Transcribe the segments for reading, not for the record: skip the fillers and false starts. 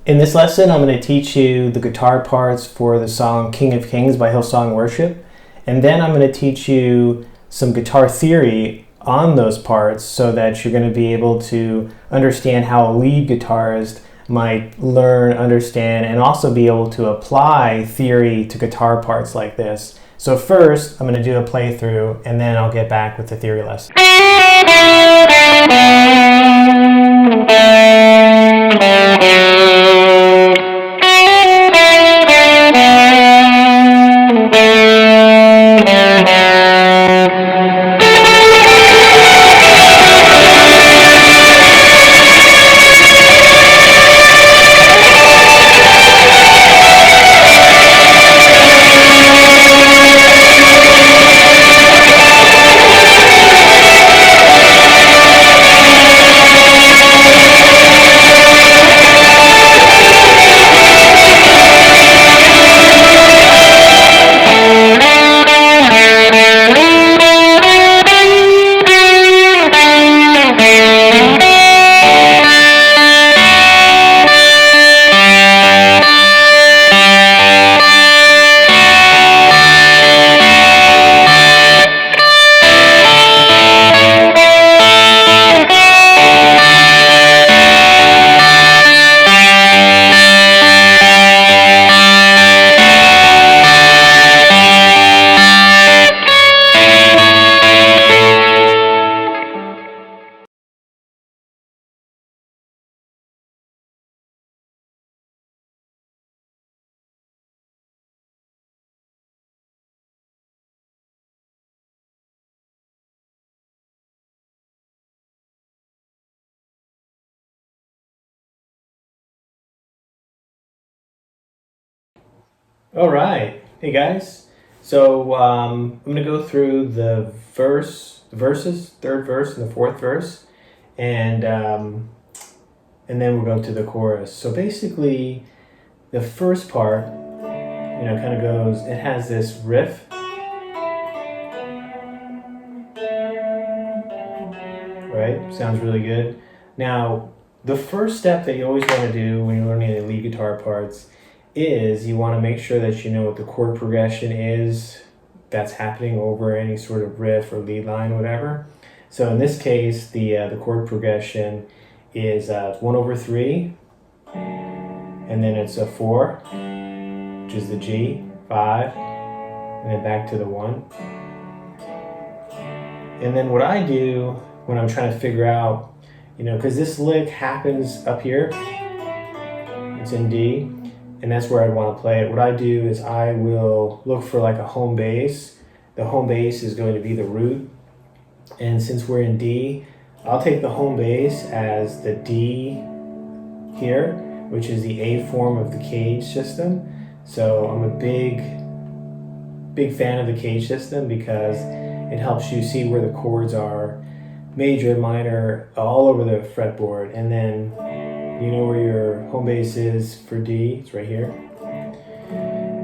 In this lesson, I'm going to teach you the guitar parts for the song King of Kings by Hillsong Worship. And then I'm going to teach you some guitar theory on those parts so that you're going to be able to understand how a lead guitarist might learn, understand, and also be able to apply theory to guitar parts like this. So first, I'm going to do a playthrough, and then I'll get back with the theory lesson. All right, hey guys. So I'm going to go through the verses, third verse and the fourth verse, and then we'll go to the chorus. So basically, the first part, kind of goes. It has this riff, right? Sounds really good. Now, the first step that you always want to do when you're learning the lead guitar parts is you want to make sure that you know what the chord progression is that's happening over any sort of riff or lead line or whatever. So in this case, the chord progression is 1/3, and then it's a 4, which is the G, 5, and then back to the 1. And then what I do when I'm trying to figure out, because this lick happens up here, it's in D, and that's where I want to play it. What I do is I will look for like a home bass. The home bass is going to be the root. And since we're in D, I'll take the home bass as the D here, which is the A form of the cage system. So I'm a big fan of the cage system because it helps you see where the chords are, major, minor, all over the fretboard. And then you know where your home bass is for D, it's right here.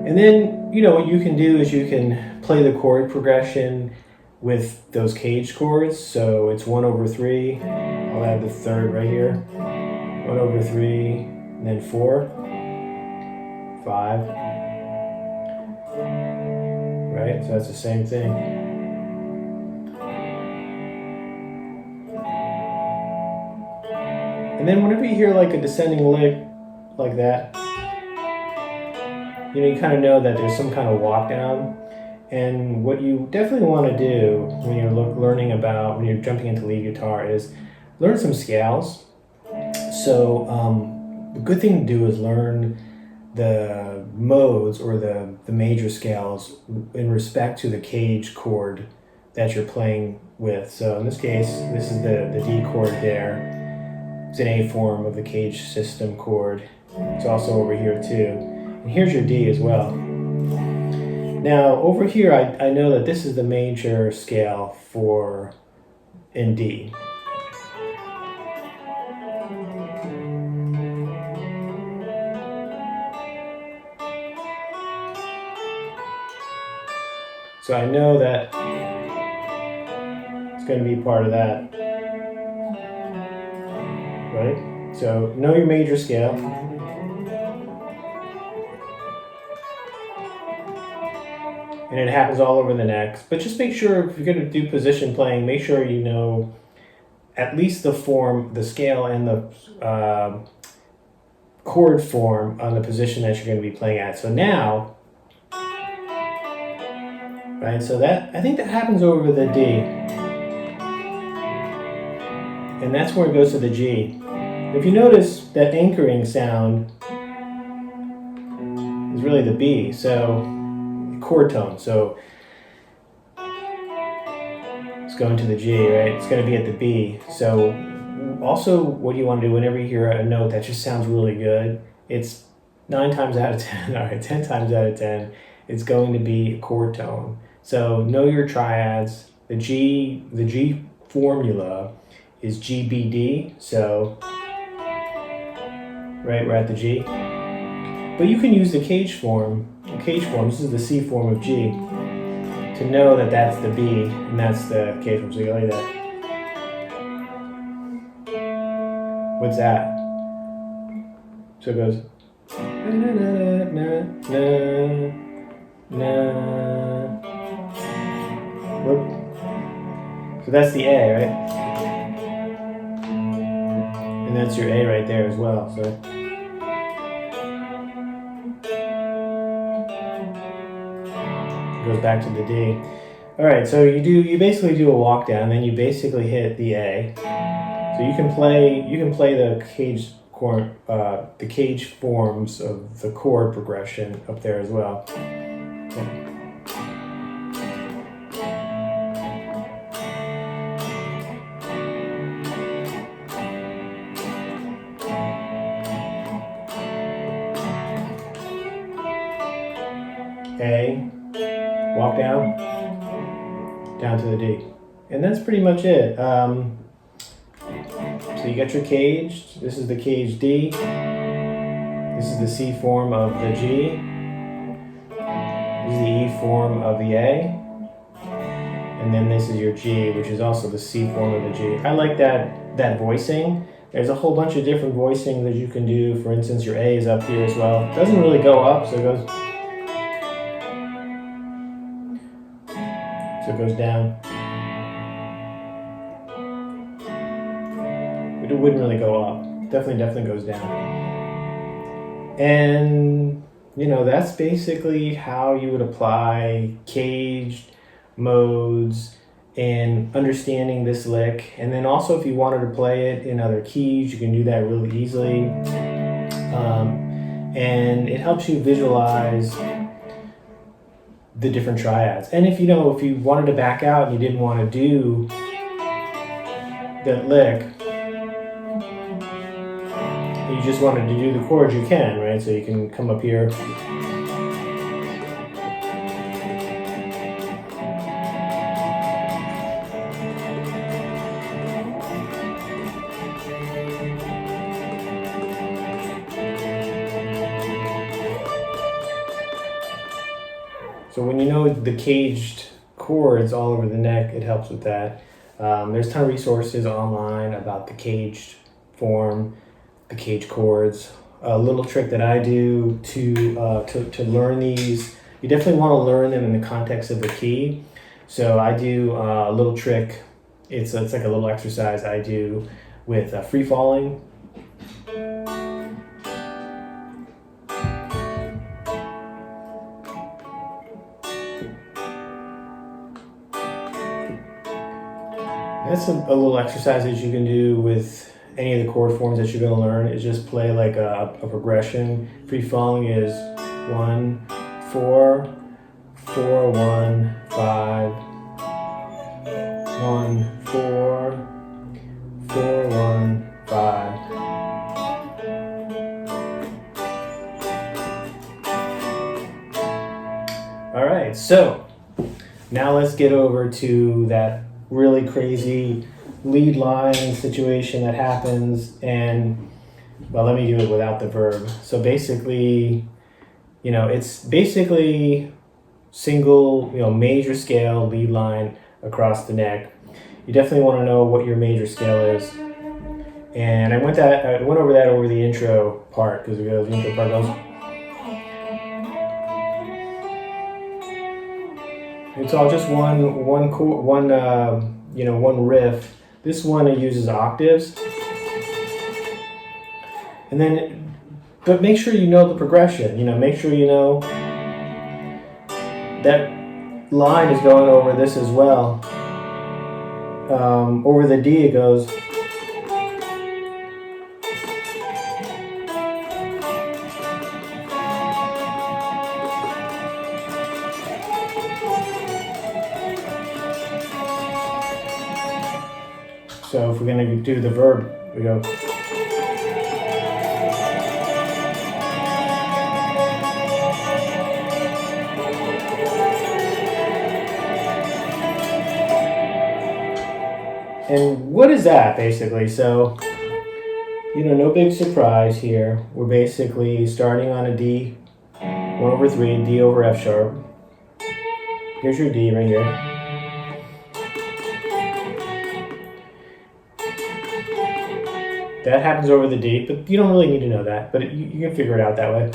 And then, what you can do is you can play the chord progression with those caged chords. So it's 1/3, I'll add the third right here, 1/3, and then 4, 5, right? So that's the same thing. And then whenever you hear like a descending lick like that, you kind of know that there's some kind of walk down. And what you definitely want to do when you're when you're jumping into lead guitar is learn some scales. So the good thing to do is learn the modes or the major scales in respect to the cage chord that you're playing with. So in this case, this is the D chord there. It's an A form of the cage system chord. It's also over here too. And here's your D as well. Now over here, I know that this is the major scale in D. So I know that it's going to be part of that. Right? So know your major scale. and it happens all over the neck. But just make sure, if you're going to do position playing, make sure you know at least the form, the scale, and the chord form on the position that you're going to be playing at. So now, right, so that, I think that happens over the D. And that's where it goes to the G. If you notice, that anchoring sound is really the B, so chord tone. So it's going to the G, right? It's going to be at the B. So also, what you want to do whenever you hear a note that just sounds really good, it's 9 times out of 10, all right, 10 times out of 10, it's going to be a chord tone. So know your triads. The G formula is GBD, so right, we're at the G. But you can use the cage form. The cage form, this is the C form of G, to know that that's the B and that's the cage form. So you go like that. What's that? So it goes. Na, na, na, na. Whoop. So that's the A, right? And that's your A right there as well. So. Goes back to the D. All right, so you basically do a walk down, then you basically hit the A. So you can play the cage chord, the cage forms of the chord progression up there as well. Okay. A, walk down to the D. And that's pretty much it. So you got your cage. This is the cage D. This is the C form of the G. This is the E form of the A. And then this is your G, which is also the C form of the G. I like that voicing. There's a whole bunch of different voicings that you can do. For instance, your A is up here as well. It doesn't really go up, so it goes down. But it wouldn't really go up. Definitely goes down. And that's basically how you would apply caged modes and understanding this lick. And then also, if you wanted to play it in other keys, you can do that really easily. And it helps you visualize the different triads. And if you wanted to back out and you didn't want to do that lick, you just wanted to do the chords, you can, right? So you can come up here. So when you know the caged chords all over the neck, it helps with that. There's a ton of resources online about the caged form, the cage chords. A little trick that I do to learn these, you definitely want to learn them in the context of the key. So I do a little trick. It's like a little exercise I do with free falling. That's a little exercise that you can do with any of the chord forms that you're going to learn. Is just play like a progression. Free falling is 1, 4, 4, 1, 5, 1, 4, 4, 1, 5. All right, so now let's get over to that really crazy lead line situation that happens, and let me do it without the verb. So basically, it's basically single, major scale lead line across the neck. You definitely want to know what your major scale is. And I went over that over the intro part, because the intro part goes. It's all just one riff. This one uses octaves, and then, but make sure you know the progression. Make sure you know that line is going over this as well. Over the D it goes. So if we're going to do the verb, we go. And what is that basically? So, no big surprise here. We're basically starting on a D, 1/3, D over F sharp. Here's your D right here. That happens over the D, but you don't really need to know that, but you can figure it out that way.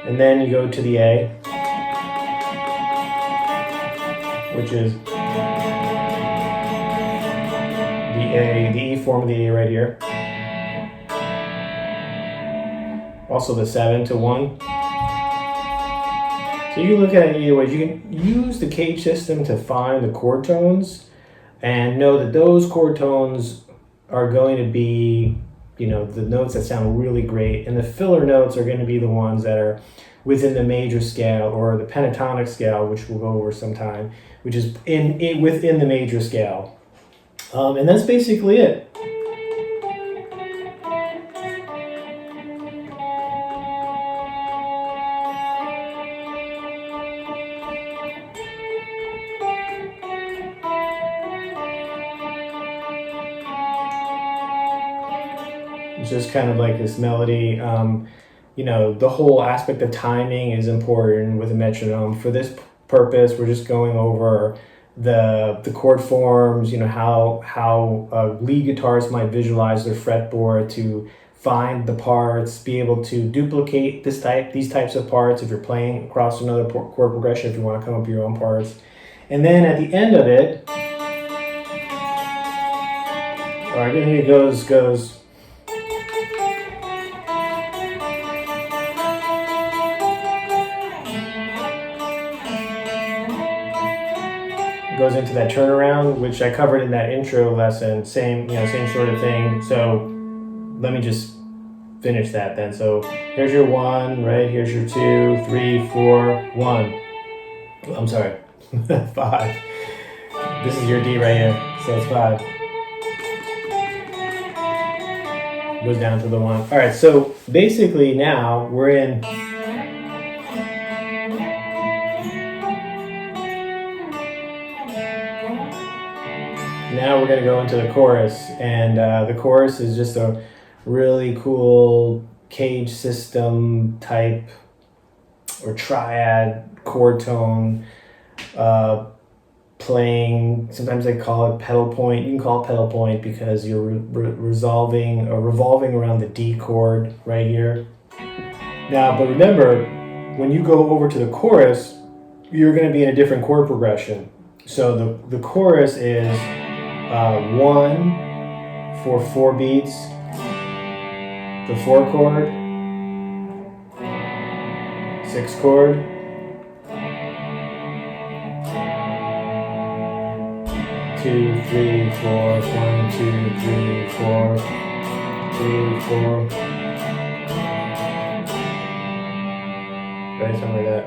And then you go to the A, which is the E form of the A right here. Also the 7 to 1. So you can look at it either way. You can use the cage system to find the chord tones and know that those chord tones are going to be, the notes that sound really great. And the filler notes are going to be the ones that are within the major scale or the pentatonic scale, which we'll go over sometime, which is within the major scale. And that's basically it. It's just kind of like this melody. The whole aspect of timing is important with a metronome. For this purpose, we're just going over the chord forms, how lead guitarists might visualize their fretboard to find the parts, be able to duplicate these types of parts if you're playing across another chord progression, if you want to come up with your own parts. And then at the end of it, all right, and it goes. Goes into that turnaround, which I covered in that intro lesson. Same sort of thing. So let me just finish that then. So here's your 1, right? Here's your 2, 3, 4, 1. I'm sorry, 5. This is your D right here. So it's 5. Goes down to the 1. All right. So basically now we're in. Now we're going to go into the chorus, and the chorus is just a really cool cage system type or triad chord tone playing. Sometimes they call it pedal point. You can call it pedal point because you're revolving around the D chord right here. Now, but remember, when you go over to the chorus, you're going to be in a different chord progression. So the chorus is 1 for 4 beats, the 4 chord, 6 chord, 2, 3, 4, 1, 2, 3, 4, 3, 4. Right, something like that.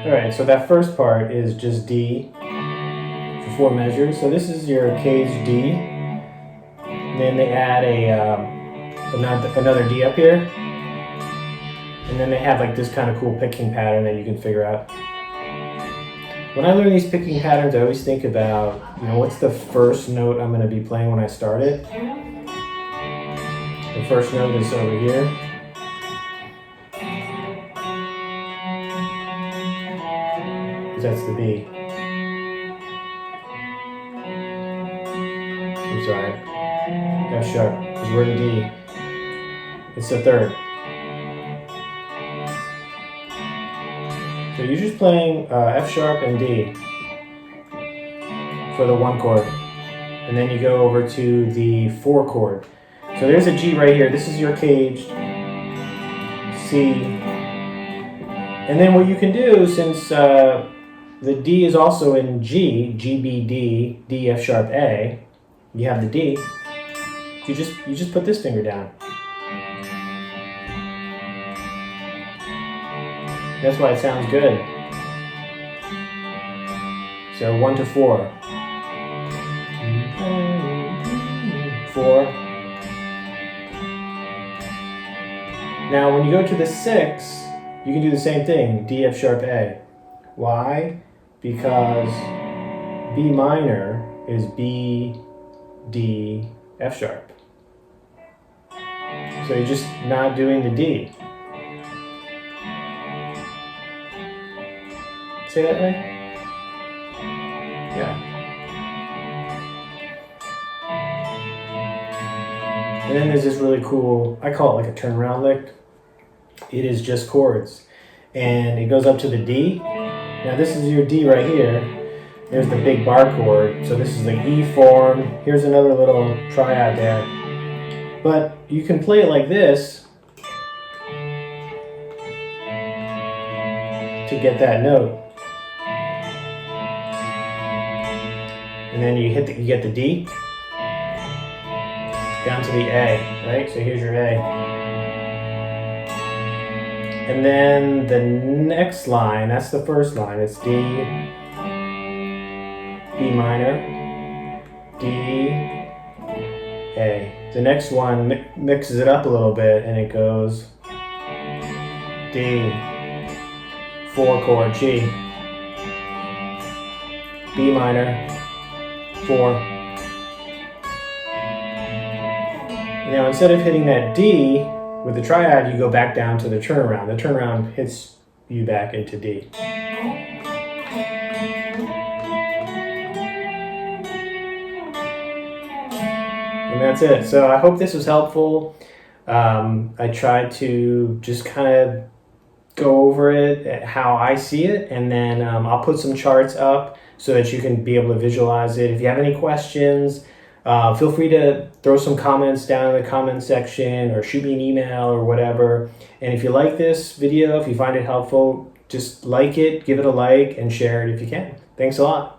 Alright, so that first part is just D for 4 measures. So this is your cage D. And then they add another D up here. And then they have like this kind of cool picking pattern that you can figure out. When I learn these picking patterns, I always think about, what's the first note I'm going to be playing when I start it. The first note is over here. because that's the B. I'm sorry, F sharp, because we're in D. It's the third. So you're just playing F sharp and D for the 1 chord. And then you go over to the 4 chord. So there's a G right here. This is your caged C. And then what you can do, since the D is also in G, G, B, D, D, F sharp, A, you have the D, you just put this finger down. That's why it sounds good. So 1 to 4. 4. Now when you go to the 6, you can do the same thing, D, F sharp, A. Why? Because B minor is B, D, F sharp. So you're just not doing the D. Say that right? Yeah. And then there's this really cool, I call it like a turnaround lick. It is just chords. And it goes up to the D. Now this is your D right here. There's the big bar chord. So this is the E form. Here's another little triad there. But you can play it like this to get that note. And then you get the D down to the A, right? So here's your A. And then the next line, that's the first line, it's D, B minor, D, A. The next one mixes it up a little bit and it goes D, 4 chord, G, B minor, 4. Now instead of hitting that D with the triad, you go back down to the turnaround. The turnaround hits you back into D. And that's it. So I hope this was helpful. I tried to just kind of go over it, how I see it, and then I'll put some charts up so that you can be able to visualize it. If you have any questions, feel free to throw some comments down in the comment section or shoot me an email or whatever. And if you like this video, if you find it helpful, just like it, give it a like, and share it if you can. Thanks a lot.